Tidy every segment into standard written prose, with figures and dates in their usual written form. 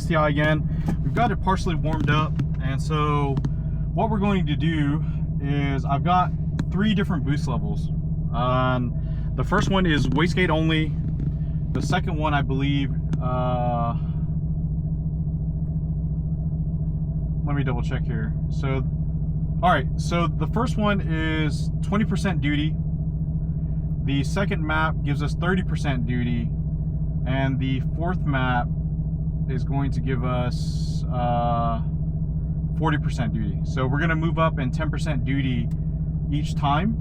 STI again. We've got it partially warmed up, and so what we're going to do is I've got 3 different boost levels. The first one is wastegate only. The second one, I believe, let me double check here. So, all right, so the first one is 20% duty. The second map gives us 30% duty, and the fourth map is going to give us 40% duty. So we're gonna move up in 10% duty each time.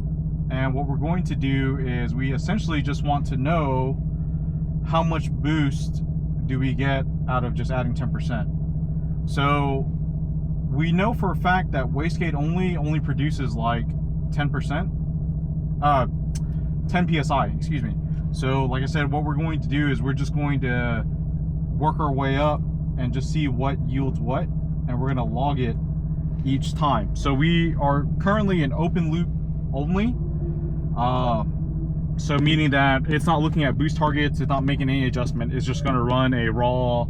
And what we're going to do is we essentially just want to know how much boost do we get out of just adding 10%. So we know for a fact that wastegate only produces like 10%, 10 psi, excuse me. So like I said, what we're going to do is we're just going to work our way up and just see what yields what, and we're going to log it each time. So we are currently in open loop only, so meaning that it's not looking at boost targets, it's not making any adjustment, it's just going to run a raw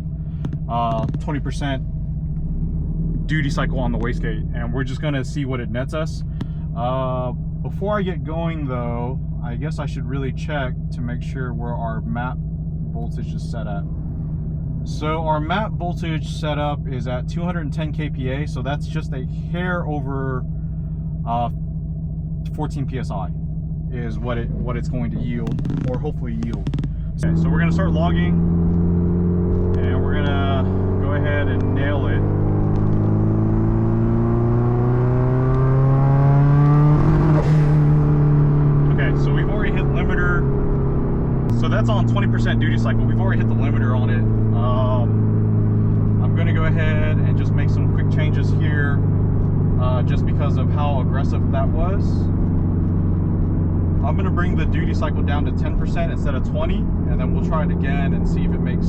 20% duty cycle on the wastegate, and we're just going to see what it nets us. Before I get going though, I guess I should really check to make sure where our map voltage is set at. So our map voltage setup is at 210 kPa, so that's just a hair over 14 psi is what it's going to yield, or hopefully yield. Okay, so we're going to start logging, and we're going to go ahead and nail it. Okay, so we've already hit limiter. So that's on 20% duty cycle. We've already hit the limiter on it. I'm going to go ahead and just make some quick changes here, just because of how aggressive that was. I'm going to bring the duty cycle down to 10% instead of 20, and then we'll try it again and see if it makes,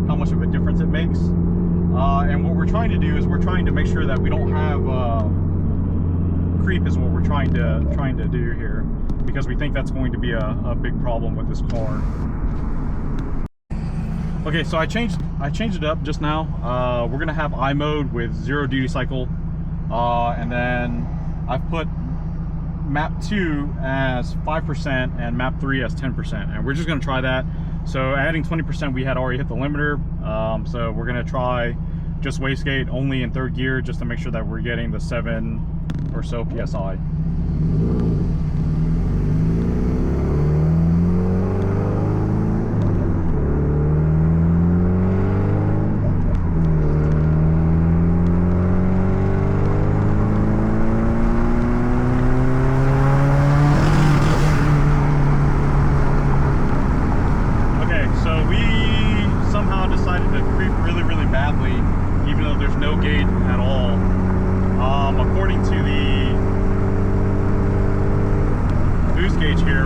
how much of a difference it makes. And what we're trying to do is we're trying to make sure that we don't have creep is what we're trying to do here, because we think that's going to be a big problem with this car. Okay, so I changed it up just now. We're gonna have I mode with 0 duty cycle, and then I've put map 2 as 5% and map 3 as 10%, and we're just gonna try that. So adding 20%, we had already hit the limiter, so we're gonna try just wastegate only in 3rd gear, just to make sure that we're getting the 7 or so psi.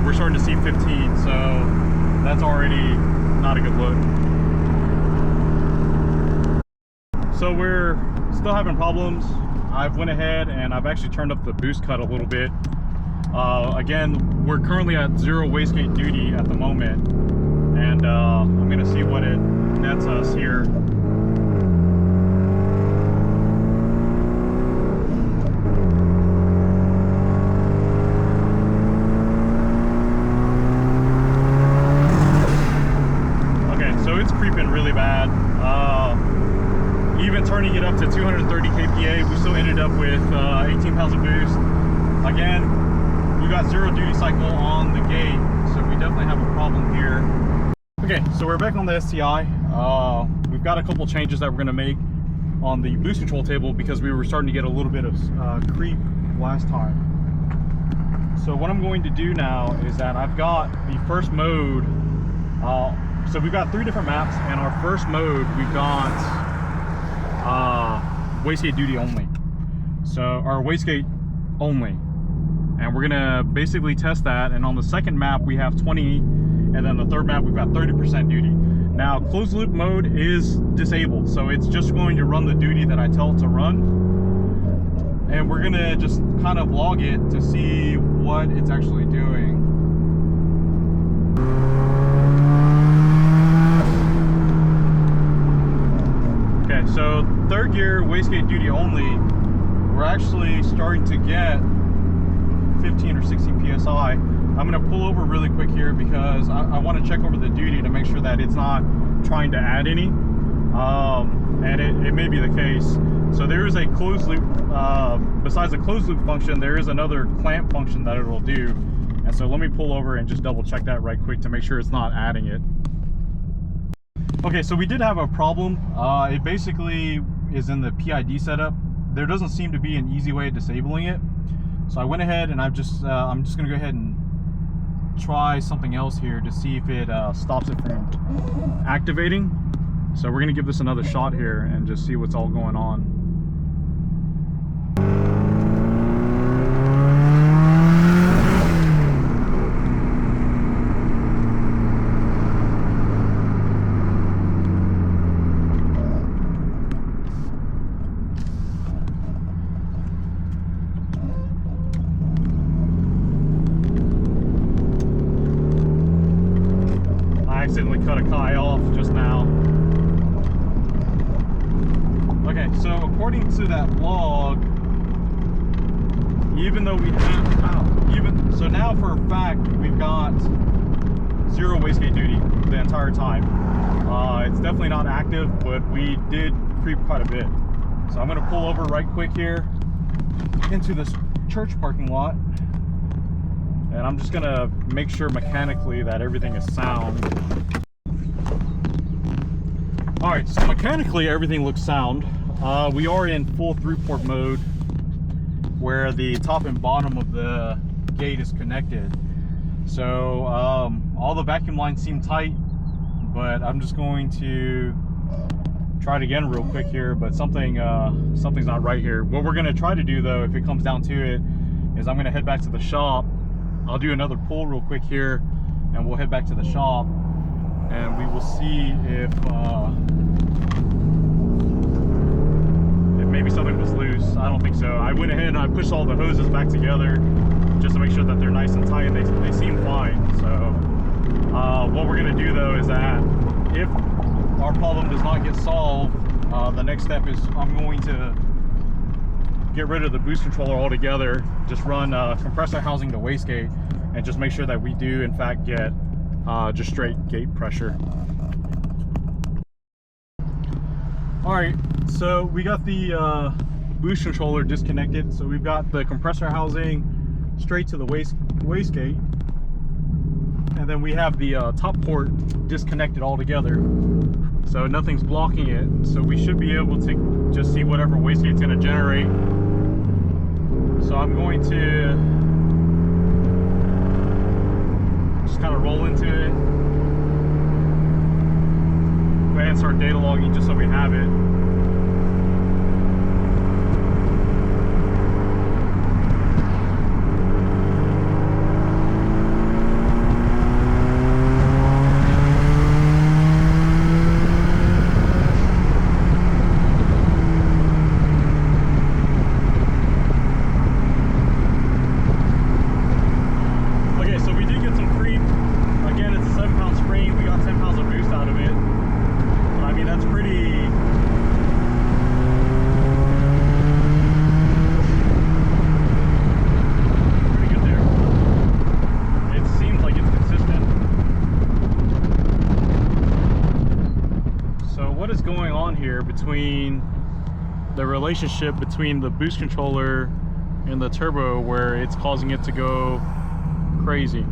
We're starting to see 15, so that's already not a good look. So we're still having problems. I've went ahead and I've actually turned up the boost cut a little bit. Again, we're currently at 0 wastegate duty at the moment, and I'm gonna see what it nets us here. Really bad. Even turning it up to 230 kPa, we still ended up with 18 pounds of boost. Again, we got 0 duty cycle on the gate, so we definitely have a problem here. Okay, so we're back on the STI. We've got a couple changes that we're going to make on the boost control table, because we were starting to get a little bit of creep last time. So what I'm going to do now is that I've got the first mode. So we've got 3 different maps, and our first mode we've got wastegate duty only. So our wastegate only, and we're gonna basically test that. And on the second map we have 20, and then the third map we've got 30% duty. Now closed loop mode is disabled, so it's just going to run the duty that I tell it to run, and we're gonna just kind of log it to see what it's actually doing. third gear wastegate duty only, we're actually starting to get 15 or 16 psi. I'm going to pull over really quick here because I want to check over the duty to make sure that it's not trying to add any, and it may be the case. So there is a closed loop, besides the closed loop function, there is another clamp function that it will do. And so let me pull over and just double check that right quick to make sure it's not adding it. Okay, so we did have a problem. It basically is in the PID setup. There doesn't seem to be an easy way of disabling it. So I went ahead and I'm just gonna go ahead and try something else here to see if it stops it from activating. So we're gonna give this another shot here and just see what's all going on. Accidentally cut a Kai off just now. Okay, so according to that log, even though we have, so now for a fact we've got 0 wastegate duty the entire time. It's definitely not active, but we did creep quite a bit. So I'm going to pull over right quick here into this church parking lot. And I'm just gonna make sure mechanically that everything is sound. All right, so mechanically everything looks sound. We are in full through-port mode where the top and bottom of the gate is connected. So all the vacuum lines seem tight, but I'm just going to try it again real quick here, but something's not right here. What we're gonna try to do though, if it comes down to it, is I'm gonna head back to the shop. I'll do another pull real quick here and we'll head back to the shop and we will see if maybe something was loose. I don't think so. I went ahead and I pushed all the hoses back together just to make sure that they're nice and tight. They seem fine. So what we're gonna do though is that if our problem does not get solved, the next step is I'm going to get rid of the boost controller altogether, just run compressor housing to wastegate, and just make sure that we do in fact get just straight gate pressure. All right, so we got the boost controller disconnected. So we've got the compressor housing straight to the wastegate, and then we have the top port disconnected altogether. So nothing's blocking it. So we should be able to just see whatever wastegate's gonna generate. So I'm going to just kind of roll into it. Go ahead and start data logging just so we have it. Between the relationship between the boost controller and the turbo where it's causing it to go crazy.